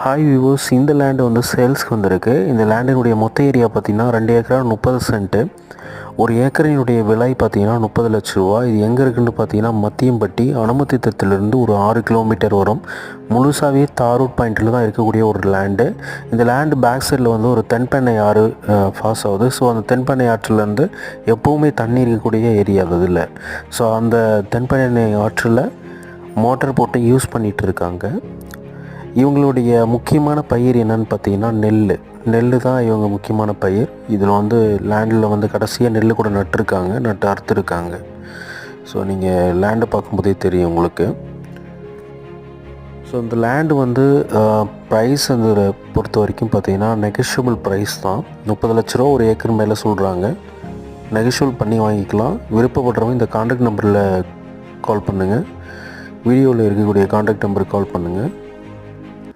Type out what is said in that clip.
Hi viewers, இந்த land வந்து சேல்ஸ்க்கு வந்திருக்கு. இந்த லேண்டினுடைய மொத்த ஏரியா பார்த்திங்கன்னா 2 ஏக்கரா 30 சென்ட்டு. ஒரு ஏக்கரினுடைய விலை பார்த்திங்கன்னா 30 லட்ச ரூபா. இது எங்கே இருக்குதுன்னு பார்த்தீங்கன்னா மத்தியம்பட்டி அனுமதித்தத்திலிருந்து ஒரு 6 கிலோமீட்டர் வரும். முழுசாகவே தாரூட் பாயிண்டில் தான் இருக்கக்கூடிய ஒரு லேண்டு. இந்த லேண்டு பேக் சைடில் வந்து ஒரு தென்பெண்ணை ஆறு பாஸ் ஆகுது. ஸோ அந்த தென்பெண்ணை ஆற்றிலேருந்து எப்போவுமே தண்ணி இருக்கக்கூடிய ஏரியா அது இல்லை. ஸோ அந்த தென்பெண்ணை ஆற்றில் மோட்டர் போட்டு யூஸ் பண்ணிகிட்டு இருக்காங்க. இவங்களுடைய முக்கியமான பயிர் என்னன்னு பார்த்தீங்கன்னா நெல் தான் இவங்க முக்கியமான பயிர். இதில் வந்து லேண்டில் வந்து கடைசியாக நெல் கூட நட்டு அறுத்துருக்காங்க. ஸோ நீங்கள் லேண்டை பார்க்கும்போதே தெரியும் உங்களுக்கு. ஸோ இந்த லேண்டு வந்து ப்ரைஸ் அந்த பொறுத்த வரைக்கும் பார்த்தீங்கன்னா நெகஷியபிள் ப்ரைஸ் தான். 30 லட்ச ரூபா ஒரு ஏக்கர் மேலே சொல்கிறாங்க. நெகஷியபிள் பண்ணி வாங்கிக்கலாம். விருப்பப்படுறவங்க இந்த கான்டாக்ட் நம்பரில் கால் பண்ணுங்கள். வீடியோவில் இருக்கக்கூடிய கான்டாக்ட் நம்பருக்கு கால் பண்ணுங்கள்.